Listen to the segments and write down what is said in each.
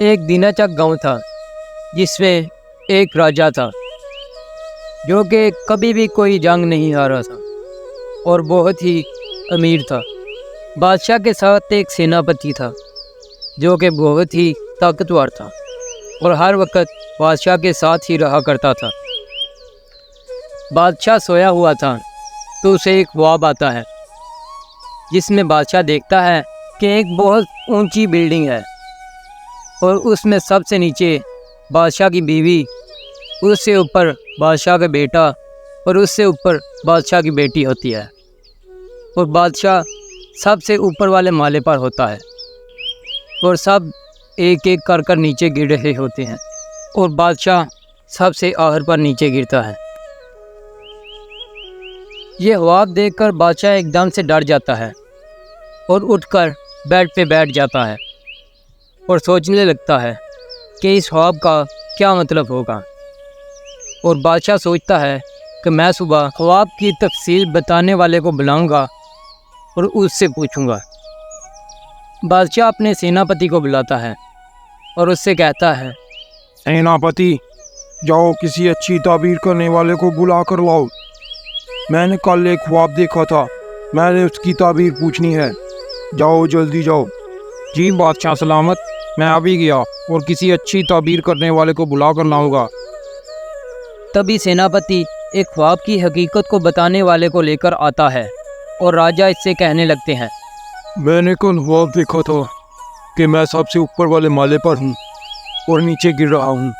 एक दिनाचक गांव था जिसमें एक राजा था जो कि कभी भी कोई जंग नहीं हारा था और बहुत ही अमीर था। बादशाह के साथ एक सेनापति था जो कि बहुत ही ताकतवर था और हर वक्त बादशाह के साथ ही रहा करता था। बादशाह सोया हुआ था तो उसे एक ख्वाब आता है जिसमें बादशाह देखता है कि एक बहुत ऊंची बिल्डिंग है और उसमें सबसे नीचे बादशाह की बीवी, उससे ऊपर बादशाह का बेटा और उससे ऊपर बादशाह की बेटी होती है और बादशाह सबसे ऊपर वाले माले पर होता है और सब एक एक कर नीचे गिर रहे होते हैं और बादशाह सबसे आखिर पर नीचे गिरता है। ये ख्वाब देखकर बादशाह एकदम से डर जाता है और उठकर बेड पे बैठ जाता है और सोचने लगता है कि इस ख्वाब का क्या मतलब होगा। और बादशाह सोचता है कि मैं सुबह ख्वाब की तफसील बताने वाले को बुलाऊंगा और उससे पूछूंगा। बादशाह अपने सेनापति को बुलाता है और उससे कहता है, सेनापति, जाओ किसी अच्छी ताबीर करने वाले को बुला कर लाओ। मैंने कल एक ख्वाब देखा था, मैंने उसकी ताबीर पूछनी है। जाओ जल्दी जाओ। जी बादशाह सलामत, मैं अभी गया और किसी अच्छी ताबीर करने वाले को बुला कर लाऊंगा। तभी सेनापति एक ख्वाब की हकीकत को बताने वाले को लेकर आता है और राजा इससे कहने लगते हैं, मैंने कल ख्वाब देखा था कि मैं सबसे ऊपर वाले माले पर हूँ और नीचे गिर रहा हूँ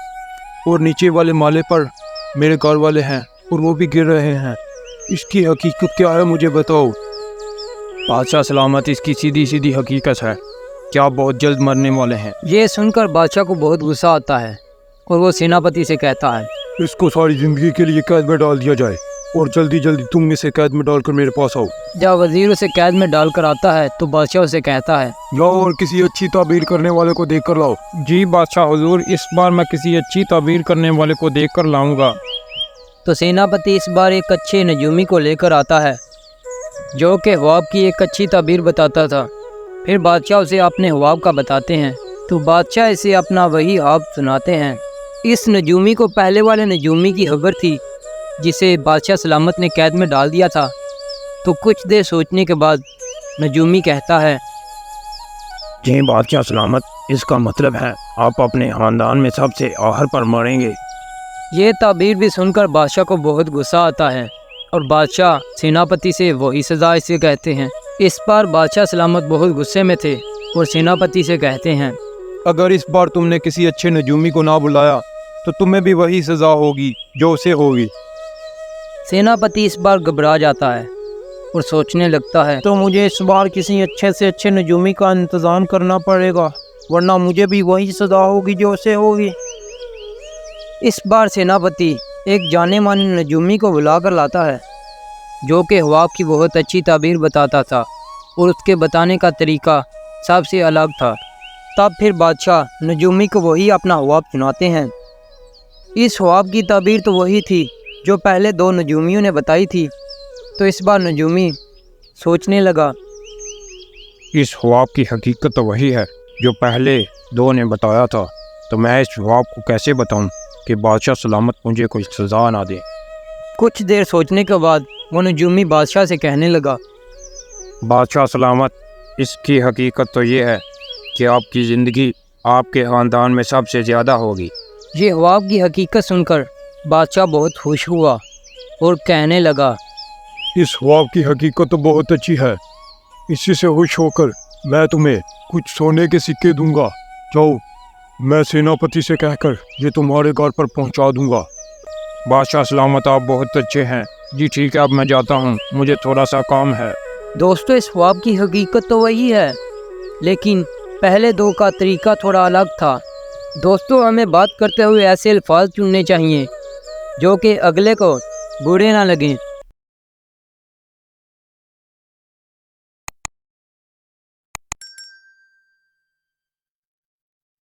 और नीचे वाले माले पर मेरे घर वाले हैं और वो भी गिर रहे हैं। इसकी हकीकत क्या है, मुझे बताओ। बादशाह सलामत, इसकी सीधी सीधी हकीकत है कि आप बहुत जल्द मरने वाले हैं। ये सुनकर बादशाह को बहुत गुस्सा आता है और वो सेनापति से कहता है, इसको सारी जिंदगी के लिए कैद में डाल दिया जाए और जल्दी जल्दी तुम इसे कैद में डालकर मेरे पास आओ। जब वजीर उसे कैद में डालकर आता है तो बादशाह उसे कहता है, जाओ और किसी अच्छी ताबीर करने वाले को देख कर लाओ। जी बादशाह हुजूर, इस बार मैं किसी अच्छी ताबीर करने वाले को देख कर लाऊंगा। तो सेनापति इस बार एक अच्छे नजूमी को लेकर आता है जो कि ख्वाब की एक अच्छी ताबीर बताता था। फिर बादशाह उसे अपने ख्वाब का बताते हैं तो बादशाह इसे अपना वही ख्वाब सुनाते हैं। इस नजूमी को पहले वाले नजूमी की खबर थी जिसे बादशाह सलामत ने कैद में डाल दिया था। तो कुछ देर सोचने के बाद नजूमी कहता है, जी बादशाह सलामत, इसका मतलब है आप अपने ख़ानदान में सबसे आखिर पर मरेंगे। ये ताबीर भी सुनकर बादशाह को बहुत गुस्सा आता है और बादशाह सेनापति से वही सज़ा इसे कहते हैं। इस बार बादशाह सलामत बहुत गुस्से में थे और सेनापति से कहते हैं, अगर इस बार तुमने किसी अच्छे नजूमी को ना बुलाया तो तुम्हें भी वही सज़ा होगी जो उसे होगी। सेनापति इस बार घबरा जाता है और सोचने लगता है, तो मुझे इस बार किसी अच्छे से अच्छे नजूमी का इंतज़ाम करना पड़ेगा, वरना मुझे भी वही सज़ा होगी जो उसे होगी। इस बार सेनापति एक जाने माने नजूमी को बुला कर लाता है जो कि ख्वाब की बहुत अच्छी ताबीर बताता था और उसके बताने का तरीका सबसे अलग था। तब फिर बादशाह नजूमी को वही अपना ख्वाब सुनाते हैं। इस ख्वाब की ताबीर तो वही थी जो पहले दो नजूमियों ने बताई थी। तो इस बार नजूमी सोचने लगा, इस ख्वाब की हकीकत तो वही है जो पहले दो ने बताया था, तो मैं इस ख्वाब को कैसे बताऊं कि बादशाह सलामत मुझे कोई सज़ा ना दे। कुछ देर सोचने के बाद वो नजूमी बादशाह से कहने लगा, बादशाह सलामत, इसकी हकीकत तो ये है कि आपकी ज़िंदगी आपके ख़ानदान में सबसे ज़्यादा होगी। ये ख्वाब की हकीकत सुनकर बादशाह बहुत खुश हुआ और कहने लगा, इस ख्वाब की हकीकत तो बहुत अच्छी है, इसी से खुश होकर मैं तुम्हें कुछ सोने के सिक्के दूंगा। जाओ, मैं सेनापति से कहकर ये तुम्हारे घर पर पहुंचा दूंगा। बादशाह सलामत, आप बहुत अच्छे हैं। जी ठीक है, अब मैं जाता हूं, मुझे थोड़ा सा काम है। दोस्तों, इस ख्वाब की हकीकत तो वही है लेकिन पहले दो का तरीका थोड़ा अलग था। दोस्तों, हमें बात करते हुए ऐसे अल्फाज चुनने चाहिए जो कि अगले को बुरे ना लगें।